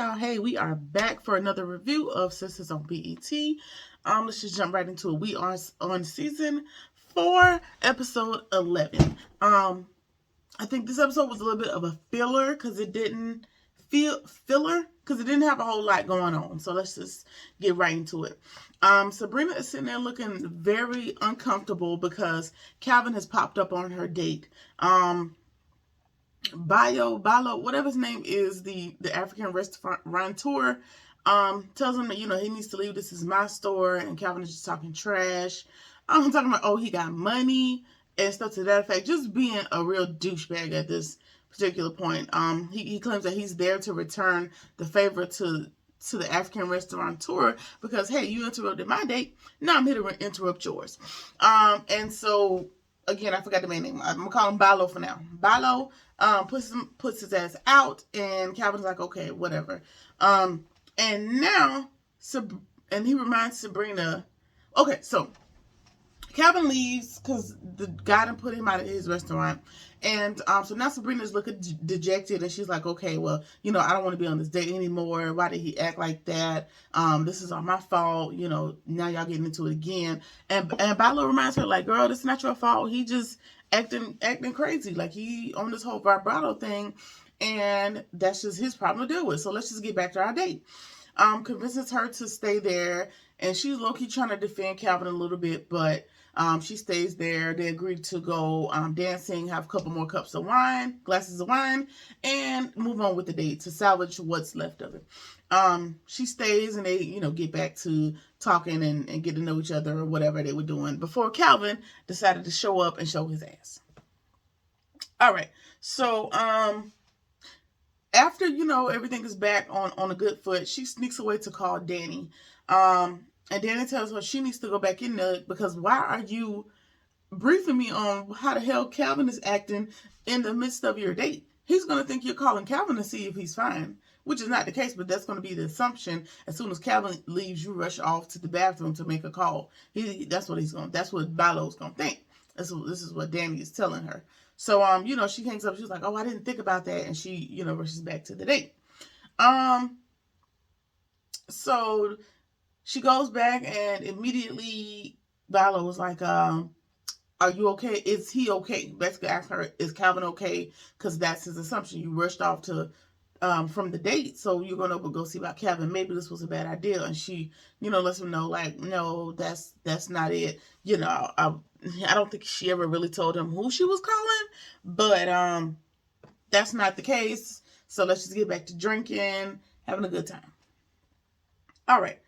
y'all. Hey, we are back for another review of Sisters on BET. Let's just jump right into it. We are on season 4, episode 11. I think this episode was a little bit of a filler because it didn't have a whole lot going on. So let's just get right into it. Sabrina is sitting there looking very uncomfortable because Calvin has popped up on her date. Balo, whatever his name is, the African restaurateur, tells him that, he needs to leave. This is my store. And Calvin is just talking trash. I'm talking about, he got money and stuff to that effect. Just being a real douchebag at this particular point. He claims that he's there to return the favor to the African restaurateur because, hey, you interrupted my date. Now I'm here to interrupt yours. And so, again, I forgot the main name. I'm going to call him Balo for now. Balo puts his ass out, and Calvin's like, okay, whatever. And now, and he reminds Sabrina, okay, so Calvin leaves because the guy done put him out of his restaurant. And so now Sabrina's looking dejected, and she's like, okay, well, I don't want to be on this date anymore. Why did he act like that? This is all my fault. Now y'all getting into it again. And Balo reminds her, like, girl, this is not your fault. He just acting crazy. Like, he on this whole vibrato thing, and that's just his problem to deal with. So let's just get back to our date. Convinces her to stay there, and she's low-key trying to defend Calvin a little bit, but she stays there. They agree to go dancing, have a couple more glasses of wine, and move on with the date to salvage what's left of it. She stays, and they, get back to talking and get to know each other or whatever they were doing before Calvin decided to show up and show his ass. All right. So, after, everything is back on a good foot, she sneaks away to call Danny. And Danny tells her she needs to go back in there because why are you briefing me on how the hell Calvin is acting in the midst of your date? He's going to think you're calling Calvin to see if he's fine, which is not the case, but that's going to be the assumption. As soon as Calvin leaves, you rush off to the bathroom to make a call. That's what Balo's going to think. This is what Danny is telling her. So, she hangs up. She's like, I didn't think about that. And she, rushes back to the date. So she goes back, and immediately Balo was like, are you okay? Is he okay? Basically asked her, is Calvin okay? Because that's his assumption. You rushed off to from the date, so you're going to go see about Calvin. Maybe this was a bad idea. And she, lets him know, like, no, that's not it. I don't think she ever really told him who she was calling, but that's not the case. So let's just get back to drinking, having a good time. All right.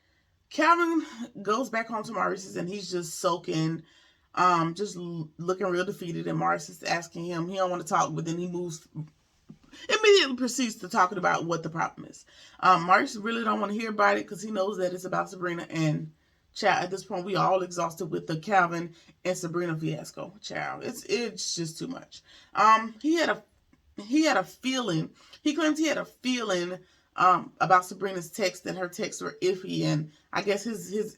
Calvin goes back home to Maurice's, and he's just sulking, just looking real defeated. And Maurice is asking him, he don't want to talk, but then he immediately proceeds to talking about what the problem is. Maurice really don't want to hear about it because he knows that it's about Sabrina, and child, at this point we are all exhausted with the Calvin and Sabrina fiasco. Child, it's just too much. He had a feeling. He claims he had a feeling about Sabrina's text, and her texts were iffy, and I guess his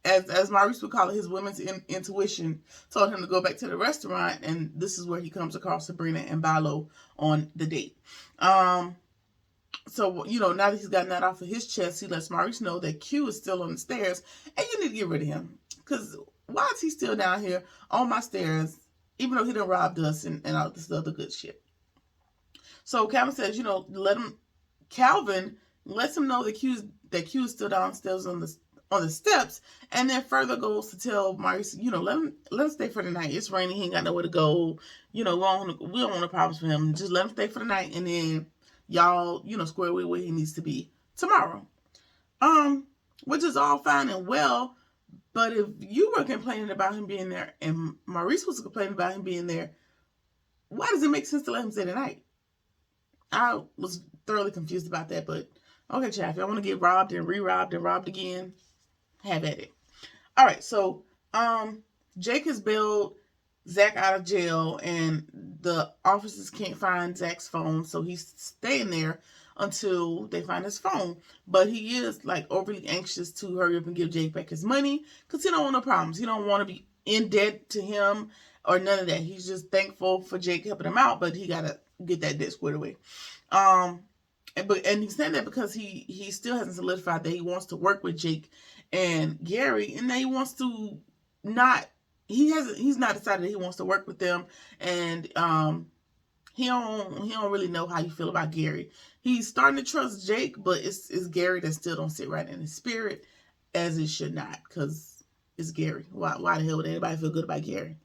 as Maurice would call it, his women's intuition told him to go back to the restaurant, and this is where he comes across Sabrina and Balo on the date. So, now that he's gotten that off of his chest, he lets Maurice know that Q is still on the stairs, and you need to get rid of him, because why is he still down here on my stairs, even though he done robbed us and all this other good shit? So Calvin says, Calvin lets him know that Q is still downstairs on the steps, and then further goes to tell Maurice, let him stay for the night. It's raining, he ain't got nowhere to go. We don't want no problems for him. Just let him stay for the night, and then y'all, square away where he needs to be tomorrow. Which is all fine and well, but if you were complaining about him being there and Maurice was complaining about him being there, why does it make sense to let him stay the night? I was thoroughly confused about that, but okay, child, if y'all want to get robbed and re-robbed and robbed again, have at it. All right, so Jake has bailed Zach out of jail, and the officers can't find Zach's phone, so he's staying there until they find his phone. But he is like overly anxious to hurry up and give Jake back his money because he don't want no problems. He don't want to be in debt to him or none of that. He's just thankful for Jake helping him out, but he gotta get that debt squared away. And he's saying that because he still hasn't solidified that he wants to work with Jake and Gary, and that he wants to not. He's not decided that he wants to work with them, and he don't really know how you feel about Gary. He's starting to trust Jake, but it's Gary that still don't sit right in his spirit, as it should not, because it's Gary. Why the hell would anybody feel good about Gary?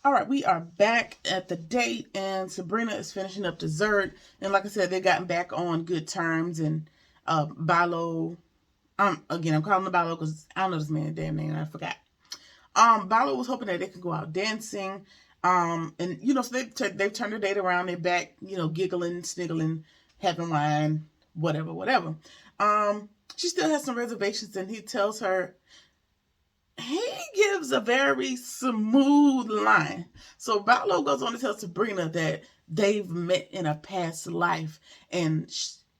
All right, we are back at the date, and Sabrina is finishing up dessert. And like I said, they've gotten back on good terms. And Bilo, again, I'm calling him Bilo because I don't know this man's damn name, I forgot. Bilo was hoping that they could go out dancing. And so they've turned their date around. They're back, giggling, sniggling, having wine, whatever. She still has some reservations, and he tells her. He gives a very smooth line. So Bilo goes on to tell Sabrina that they've met in a past life, and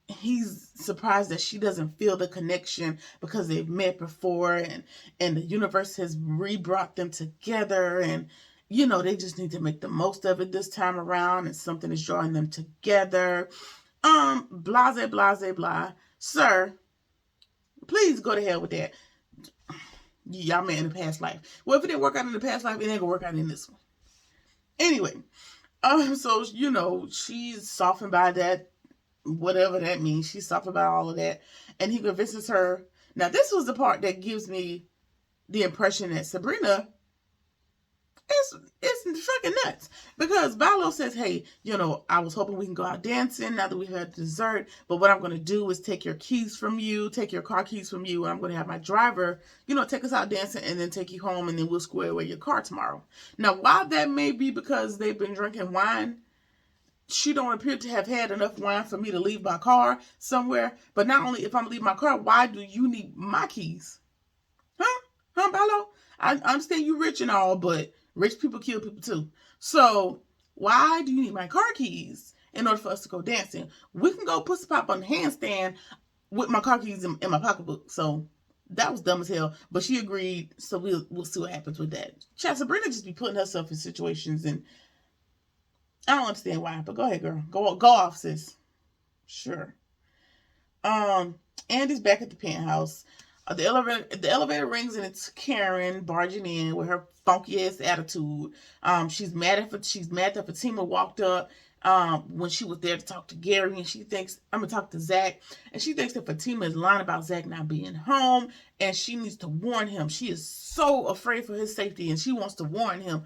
he's surprised that she doesn't feel the connection because they've met before, and the universe has re-brought them together, and they just need to make the most of it this time around, and something is drawing them together. Blase, blase, blah. Sir, please go to hell with that. Y'all met in the past life. Well, if it didn't work out in the past life, it ain't gonna work out in this one. Anyway, so she's softened by that, whatever that means. She's softened by all of that, and he convinces her. Now, this was the part that gives me the impression that Sabrina is fucking nuts, because Bilo says, "Hey, I was hoping we can go out dancing now that we've had dessert, but what I'm going to do is take your car keys from you, and I'm going to have my driver, take us out dancing and then take you home, and then we'll square away your car tomorrow." Now, while that may be because they've been drinking wine, she don't appear to have had enough wine for me to leave my car somewhere. But not only if I'm leaving my car, why do you need my keys? Huh, Bilo? I understand you rich and all, but rich people kill people too. So why do you need my car keys in order for us to go dancing? We can go pussy pop on the handstand with my car keys in my pocketbook. So that was dumb as hell. But she agreed, so we'll see what happens with that. Sabrina just be putting herself in situations, and I don't understand why. But go ahead, girl. Go off, sis. Sure. Andy's back at the penthouse. The elevator rings, and it's Karen barging in with her funky ass attitude. She's mad that Fatima walked up when she was there to talk to Gary, and she thinks I'm gonna talk to Zach, and she thinks that Fatima is lying about Zach not being home, and she needs to warn him. She is so afraid for his safety, and she wants to warn him.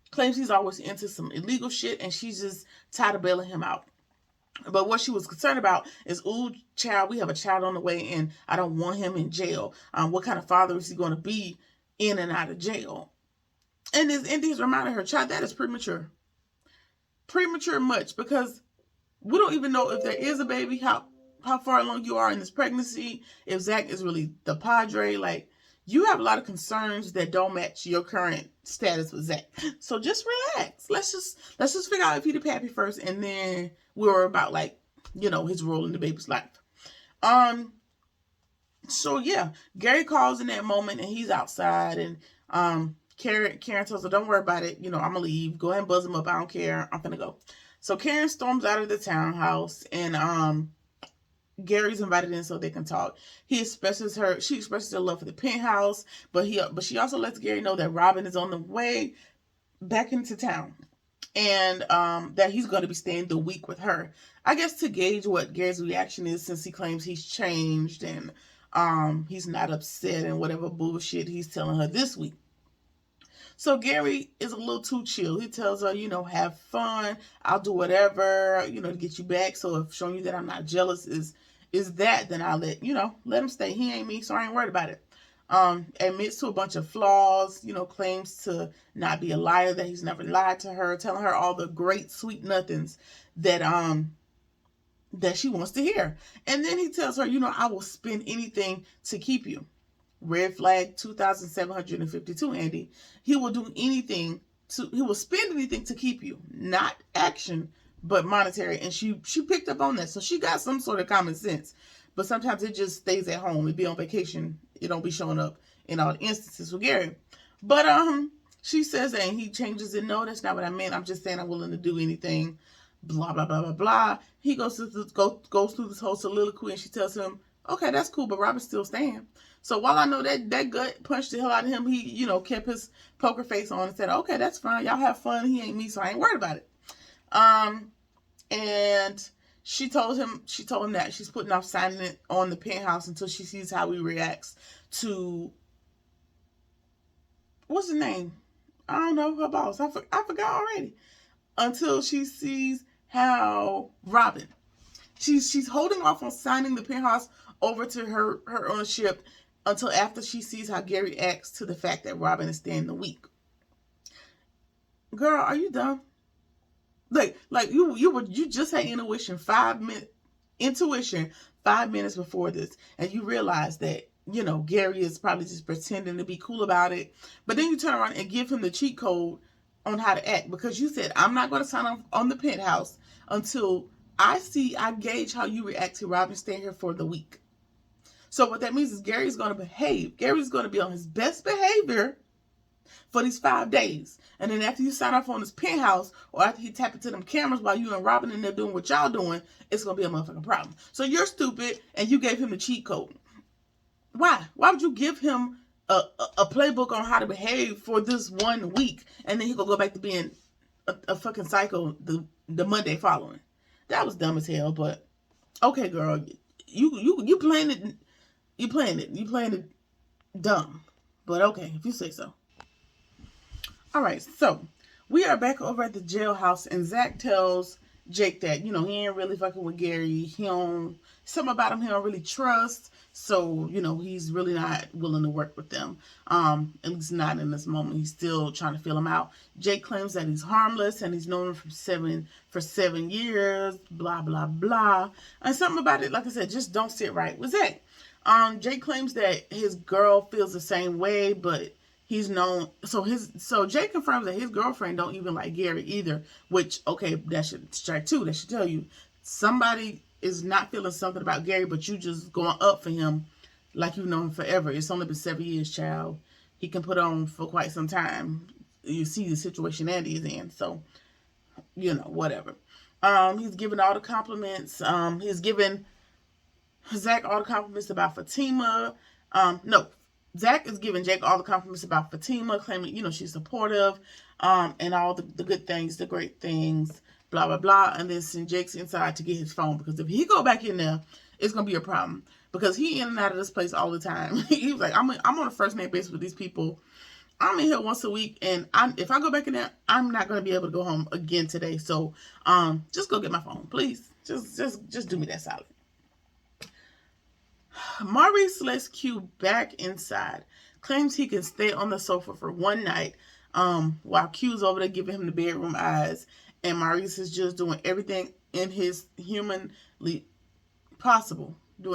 Claims he's always into some illegal shit, and she's just tired of bailing him out. But what she was concerned about is, ooh, child, we have a child on the way, and I don't want him in jail. What kind of father is he going to be in and out of jail? And he's reminding her, child, that is premature. Premature much, because we don't even know if there is a baby, how far along you are in this pregnancy, if Zach is really the padre. Like, you have a lot of concerns that don't match your current status with Zach. So just relax. Let's just figure out if he's the pappy first, and then we'll worry about his role in the baby's life. So yeah, Gary calls in that moment, and he's outside, and Karen tells her, "Don't worry about it. I'm gonna leave. Go ahead and buzz him up. I don't care. I'm gonna go." So Karen storms out of the townhouse, and Gary's invited in so they can talk. She expresses her love for the penthouse, but she also lets Gary know that Robin is on the way back into town, and that he's going to be staying the week with her. I guess to gauge what Gary's reaction is, since he claims he's changed and he's not upset and whatever bullshit he's telling her this week. So Gary is a little too chill. He tells her, have fun. I'll do whatever, to get you back. So if showing you that I'm not jealous is that, then I'll let him stay. He ain't me, so I ain't worried about it. Admits to a bunch of flaws, claims to not be a liar, that he's never lied to her, telling her all the great sweet nothings that she wants to hear. And then he tells her, I will spend anything to keep you. Red flag 2,752, Andy. He will spend anything to keep you. Not action, but monetary. And she picked up on that. So she got some sort of common sense. But sometimes it just stays at home. It be on vacation. It don't be showing up in all the instances with Gary. But she says that, and he changes it. No, that's not what I meant. I'm just saying I'm willing to do anything blah, blah, blah, blah, blah. He goes through this whole soliloquy, and she tells him, okay, that's cool, but Robin's still staying. So while I know that gut punched the hell out of him, he, kept his poker face on and said, okay, that's fine. Y'all have fun. He ain't me, so I ain't worried about it. And she told him that she's putting off signing it on the penthouse until she sees how he reacts to, what's his name? I don't know, her boss. I forgot already. Until she sees how Robin. She's holding off on signing the penthouse over to her ownership until after she sees how Gary acts to the fact that Robin is staying the week. Girl, are you dumb? Like you just had intuition 5 minutes before this, and you realize that Gary is probably just pretending to be cool about it. But then you turn around and give him the cheat code on how to act, because you said, I'm not going to sign off on the penthouse until I gauge how you react to Robin staying here for the week. So what that means is Gary's going to behave. Gary's going to be on his best behavior for these 5 days. And then after you sign off on his penthouse, or after he tap into them cameras while you and Robin in there doing what y'all doing, it's going to be a motherfucking problem. So you're stupid, and you gave him the cheat code. Why? Why would you give him a playbook on how to behave for this 1 week, and then he gonna go back to being a fucking psycho the Monday following? That was dumb as hell. But okay, girl, you playing it dumb. But okay, if you say so. All right, so we are back over at the jailhouse, and Zach tells Jake that he ain't really fucking with Gary. Something about him he don't really trust. So, he's really not willing to work with them. At least not in this moment. He's still trying to feel him out. Jake claims that he's harmless and he's known him for 7 years, blah, blah, blah. And something about it, like I said, just don't sit right with Zach. Jake claims that his girl feels the same way, but he's known, so Jake confirms that his girlfriend don't even like Gary either, which, okay, that should strike two. That should tell you somebody is not feeling something about Gary, but you just going up for him like you've known him forever. It's only been 7 years, child. He can put on for quite some time. You see the situation Andy is in, so, whatever. He's giving all the compliments. He's giving Zach all the compliments about Fatima. Zach is giving Jake all the compliments about Fatima, claiming, she's supportive, and all the good things, the great things, blah, blah, blah. And then send Jake's inside to get his phone, because if he go back in there, it's going to be a problem, because he in and out of this place all the time. He was like, I'm on a first name basis with these people. I'm in here once a week, and if I go back in there, I'm not going to be able to go home again today. So, just go get my phone, please. Just do me that solid. Maurice lets Q back inside, claims he can stay on the sofa for one night, while Q's over there giving him the bedroom eyes, and Maurice is just doing everything in his humanly possible to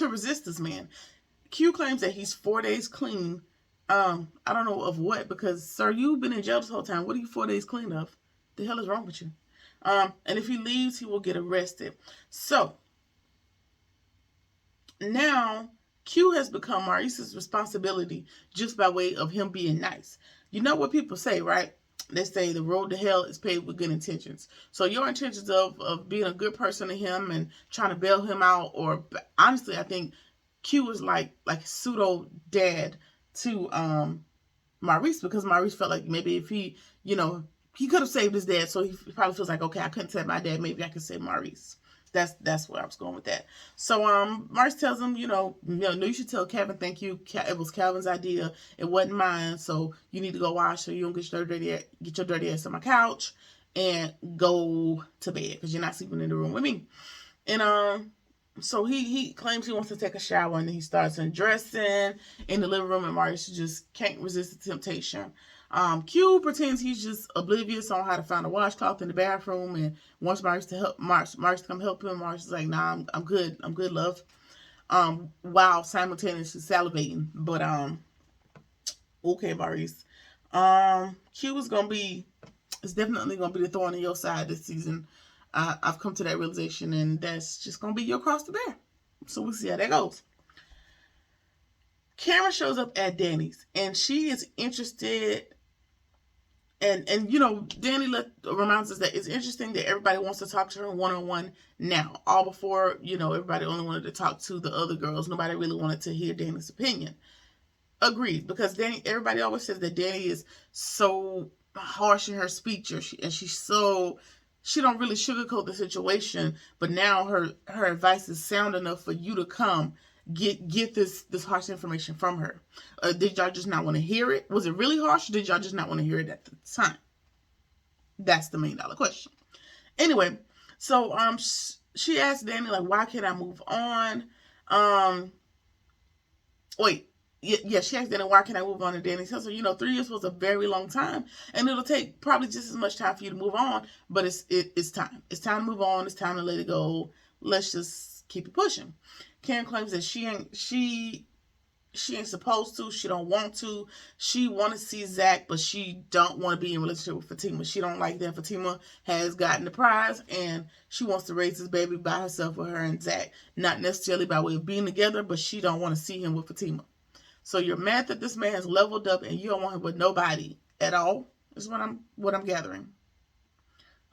resist this man. Q claims that he's 4 days clean. I don't know of what, because, sir, you've been in jail this whole time. What are you 4 days clean of? The hell is wrong with you? And if he leaves, he will get arrested. So, now, Q has become Maurice's responsibility just by way of him being nice. You know what people say, right? They say the road to hell is paved with good intentions. So your intentions of being a good person to him and trying to bail him out, or honestly, I think Q is like pseudo dad to Maurice, because Maurice felt like maybe if he, he could have saved his dad, so he probably feels like, okay, I couldn't save my dad, maybe I could save Maurice. That's where I was going with that. So Maurice tells him, no, you should tell Kevin thank you. It was Kevin's idea. It wasn't mine. So you need to go wash so you don't get your dirty ass on my couch and go to bed, because you're not sleeping in the room with me. And so he claims he wants to take a shower, and then he starts undressing in the living room, and Maurice just can't resist the temptation. Q pretends he's just oblivious on how to find a washcloth in the bathroom, and wants Maurice to come help him. Maurice is like, nah, I'm good, love. While simultaneously salivating. But okay, Maurice. Q is definitely gonna be the thorn in your side this season. I've come to that realization, and that's just gonna be your cross to bear. So we'll see how that goes. Karen shows up at Danny's, and she is interested And Danny reminds us that it's interesting that everybody wants to talk to her one-on-one now. All before, everybody only wanted to talk to the other girls. Nobody really wanted to hear Danny's opinion. Agreed, because everybody always says that Danny is so harsh in her speech, and she don't really sugarcoat the situation. But now her advice is sound enough for you to come get this harsh information from her. Did y'all just not want to hear it? Was it really harsh, or did y'all just not want to hear it at the time? That's the $1 million question. Anyway, so she asked Danny, like, why can't I move on? Yeah, she asked Danny, why can't I move on? And Danny says, 3 years was a very long time, and it'll take probably just as much time for you to move on, but it's time. It's time to move on. It's time to let it go. Let's just keep it pushing. Karen claims that she ain't supposed to. She don't want to. She want to see Zach, but she don't want to be in a relationship with Fatima. She don't like that Fatima has gotten the prize, and she wants to raise this baby by herself with her and Zach. Not necessarily by way of being together, but she don't want to see him with Fatima. So you're mad that this man has leveled up, and you don't want him with nobody at all. Is what I'm gathering.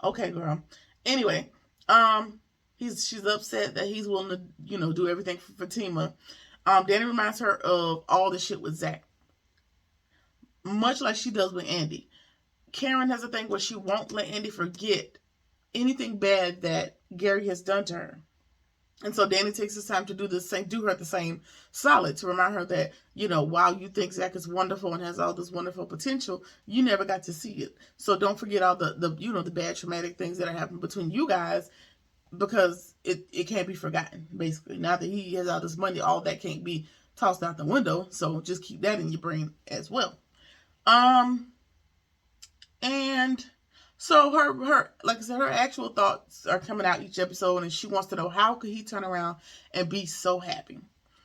Okay, girl. Anyway, she's upset that he's willing to do everything for Fatima. Danny reminds her of all the shit with Zach, much like she does with Andy. Karen has a thing where she won't let Andy forget anything bad that Gary has done to her. And so Danny takes his time to do her the same solid, to remind her that, while you think Zach is wonderful and has all this wonderful potential, you never got to see it. So don't forget all the bad traumatic things that are happening between you guys, because it can't be forgotten, basically. Now that he has all this money, all that can't be tossed out the window. So just keep that in your brain as well. And so her like I said, her actual thoughts are coming out each episode, and she wants to know, how could he turn around and be so happy?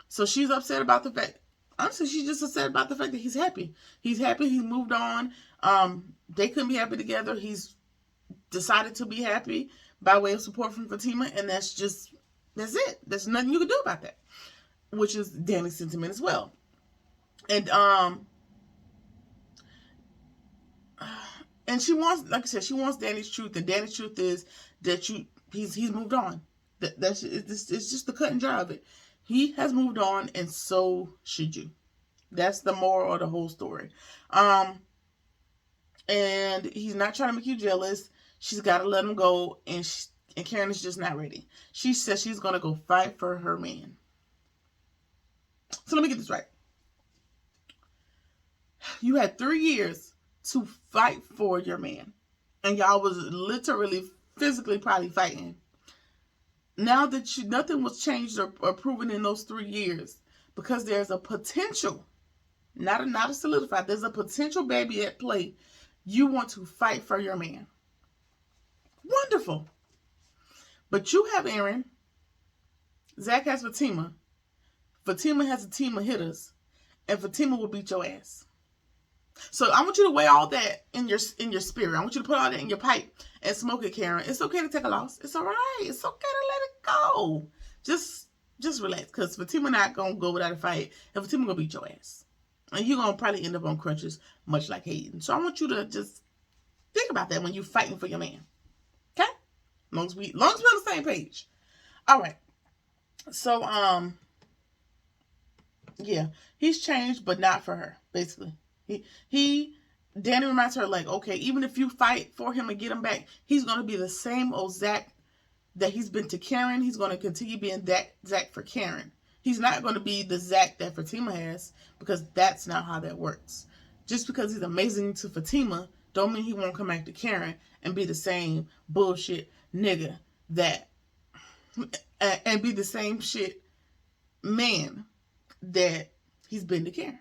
So she's upset about the fact, honestly, she's just upset about the fact that he's happy. He's happy, he's moved on. They couldn't be happy together. He's decided to be happy by way of support from Fatima, and that's it. There's nothing you can do about that, which is Danny's sentiment as well. And she wants, like I said, she wants Danny's truth, and Danny's truth is that he's moved on. It's just the cut and dry of it. He has moved on, and so should you. That's the moral of the whole story. And he's not trying to make you jealous. She's got to let him go, and Karen is just not ready. She says she's going to go fight for her man. So let me get this right. You had 3 years to fight for your man, and y'all was literally, physically probably fighting. Now that nothing was changed or proven in those 3 years, because there's a potential, not a solidified, there's a potential baby at play, you want to fight for your man. Wonderful. But you have Aaron. Zach has Fatima. Fatima has a team of hitters, and Fatima will beat your ass. So I want you to weigh all that in your spirit. I want you to put all that in your pipe and smoke it, Karen. It's okay to take a loss. It's all right. It's okay to let it go. Just relax, because Fatima not going to go without a fight, and Fatima going to beat your ass. And you're going to probably end up on crutches, much like Hayden. So I want you to just think about that when you're fighting for your man. Okay? Long as we're on the same page. All right. So, yeah. He's changed, but not for her, basically. Danny reminds her, like, okay, even if you fight for him and get him back, he's going to be the same old Zach that he's been to Karen. He's going to continue being that Zach for Karen. He's not going to be the Zach that Fatima has, because that's not how that works. Just because he's amazing to Fatima, don't mean he won't come back to Karen and be the same bullshit nigga and be the same shit man that he's been to Karen.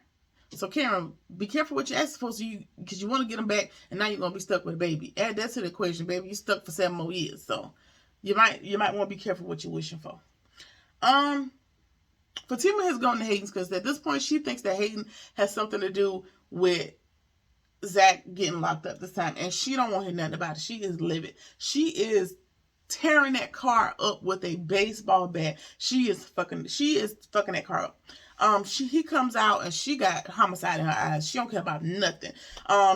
So Karen, be careful what you ask for, because you want to get him back, and now you're gonna be stuck with a baby. Add that to the equation, baby. You're stuck for 7 more years, so you might want to be careful what you're wishing for. Fatima has gone to Hayden's, because at this point she thinks that Hayden has something to do with Zach getting locked up this time, and she don't want to hear nothing about it. She is livid. She is tearing that car up with a baseball bat. She is fucking that car up. He comes out and she got homicide in her eyes. She don't care about nothing.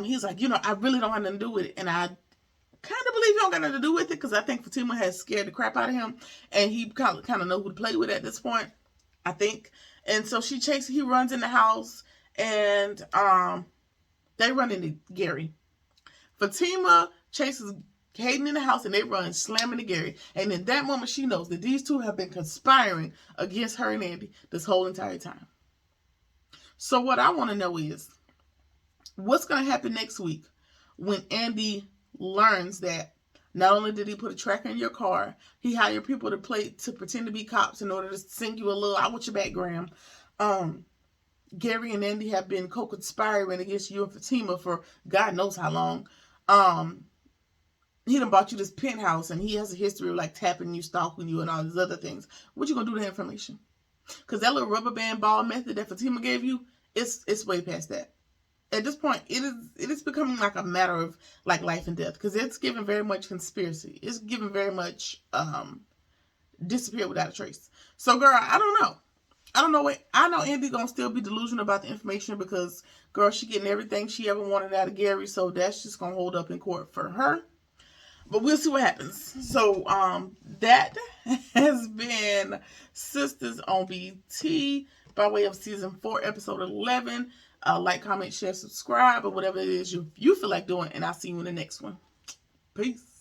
He's like, I really don't have nothing to do with it, and I kind of believe he don't got nothing to do with it because I think Fatima has scared the crap out of him, and he kind of know who to play with at this point, I think. And so he runs in the house, and they run into Gary. Fatima chases Hayden in the house, and they run slamming to Gary. And in that moment, she knows that these two have been conspiring against her and Andy this whole entire time. So what I want to know is, what's going to happen next week when Andy learns that not only did he put a tracker in your car, he hired people to pretend to be cops in order to sing you a little "I want your back, Graham." Gary and Andy have been co-conspiring against you and Fatima for God knows how long. He done bought you this penthouse, and he has a history of like tapping you, stalking you, and all these other things. What you gonna do with that information? Because that little rubber band ball method that Fatima gave you, it's way past that. At this point, it is becoming like a matter of like life and death, because it's given very much conspiracy. It's given very much disappear without a trace. So, girl, I don't know. I know Andy gonna still be delusional about the information because, girl, she getting everything she ever wanted out of Gary, so that's just gonna hold up in court for her. But we'll see what happens. So, that has been Sisters on BT by way of season 4, episode 11. Like, comment, share, subscribe, or whatever it is you feel like doing, and I'll see you in the next one. Peace.